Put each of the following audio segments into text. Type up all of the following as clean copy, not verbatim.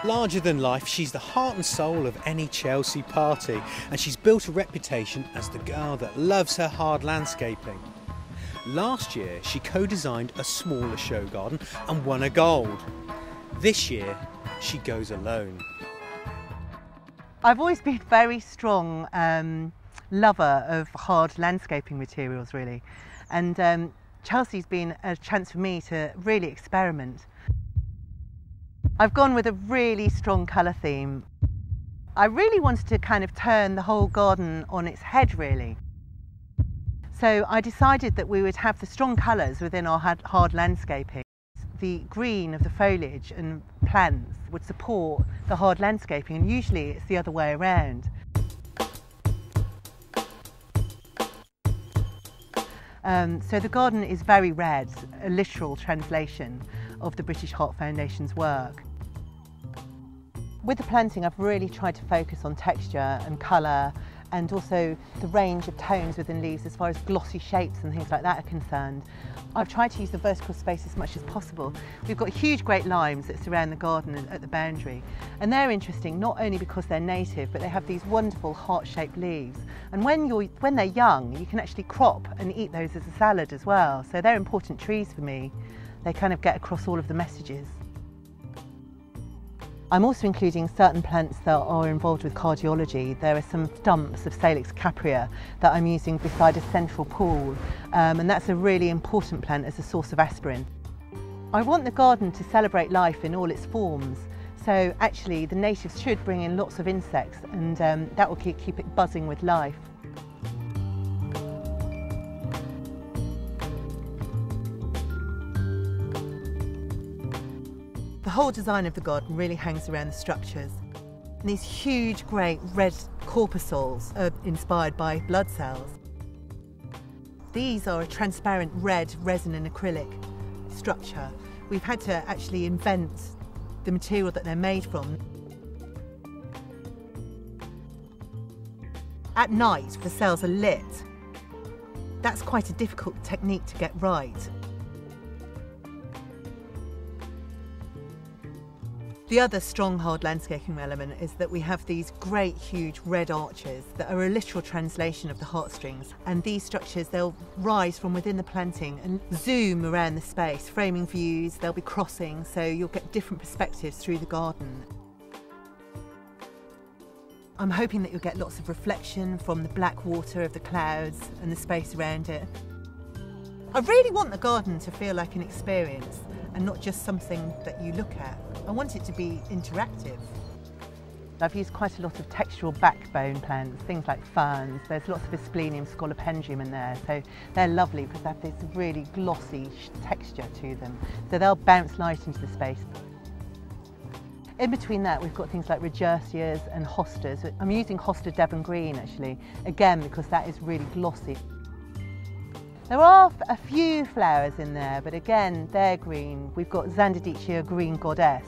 Larger than life, she's the heart and soul of any Chelsea party, and she's built a reputation as the girl that loves her hard landscaping. Last year, she co-designed a smaller show garden and won a gold. This year, she goes alone. I've always been a very strong lover of hard landscaping materials, really, and Chelsea's been a chance for me to really experiment. I've gone with a really strong colour theme. I really wanted to kind of turn the whole garden on its head, really. So I decided that we would have the strong colours within our hard landscaping. The green of the foliage and plants would support the hard landscaping, and usually it's the other way around. So the garden is very red, a literal translation of the British Heart Foundation's work. With the planting, I've really tried to focus on texture and colour, and also the range of tones within leaves as far as glossy shapes and things like that are concerned. I've tried to use the vertical space as much as possible. We've got huge great limes that surround the garden at the boundary, and they're interesting not only because they're native, but they have these wonderful heart-shaped leaves. And when they're young, you can actually crop and eat those as a salad as well. So they're important trees for me. They kind of get across all of the messages. I'm also including certain plants that are involved with cardiology. There are some stumps of Salix caprea that I'm using beside a central pool, and that's a really important plant as a source of aspirin. I want the garden to celebrate life in all its forms, so actually the natives should bring in lots of insects, and that will keep it buzzing with life. The whole design of the garden really hangs around the structures. And these huge, great red corpuscles are inspired by blood cells. These are a transparent red resin and acrylic structure. We've had to actually invent the material that they're made from. At night, the cells are lit. That's quite a difficult technique to get right. The other strong hard landscaping element is that we have these great huge red arches that are a literal translation of the heartstrings, and these structures, they'll rise from within the planting and zoom around the space, framing views. They'll be crossing, so you'll get different perspectives through the garden. I'm hoping that you'll get lots of reflection from the black water of the clouds and the space around it. I really want the garden to feel like an experience and not just something that you look at. I want it to be interactive. I've used quite a lot of textural backbone plants, things like ferns. There's lots of Asplenium scolopendrium in there, so they're lovely because they have this really glossy texture to them. So they'll bounce light into the space. In between that, we've got things like Regersias and hostas. I'm using hosta Devon Green actually, again because that is really glossy. There are a few flowers in there, but again, they're green. We've got Xandidicia green goddess.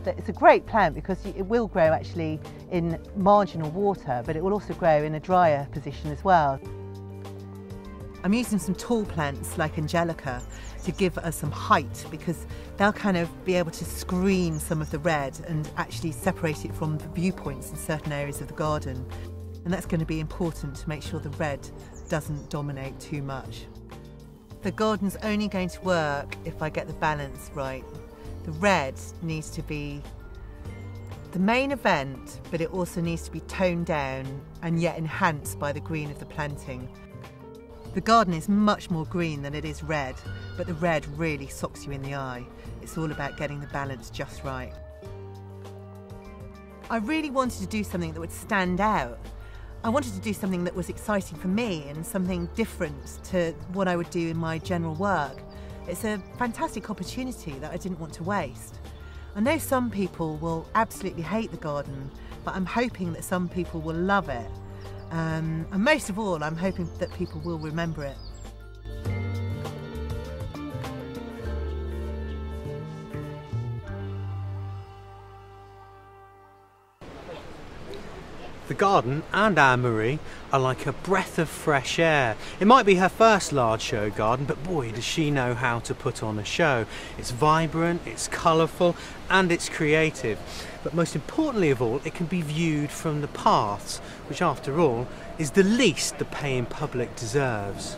It's a great plant because it will grow actually in marginal water, but it will also grow in a drier position as well. I'm using some tall plants like Angelica to give us some height because they'll kind of be able to screen some of the red and actually separate it from the viewpoints in certain areas of the garden. And that's going to be important to make sure the red doesn't dominate too much. The garden's only going to work if I get the balance right. The red needs to be the main event, but it also needs to be toned down and yet enhanced by the green of the planting. The garden is much more green than it is red, but the red really socks you in the eye. It's all about getting the balance just right. I really wanted to do something that would stand out. I wanted to do something that was exciting for me and something different to what I would do in my general work. It's a fantastic opportunity that I didn't want to waste. I know some people will absolutely hate the garden, but I'm hoping that some people will love it. And most of all, I'm hoping that people will remember it. The garden and Anne-Marie are like a breath of fresh air. It might be her first large show garden, but boy does she know how to put on a show. It's vibrant, it's colourful and it's creative. But most importantly of all, it can be viewed from the paths, which after all is the least the paying public deserves.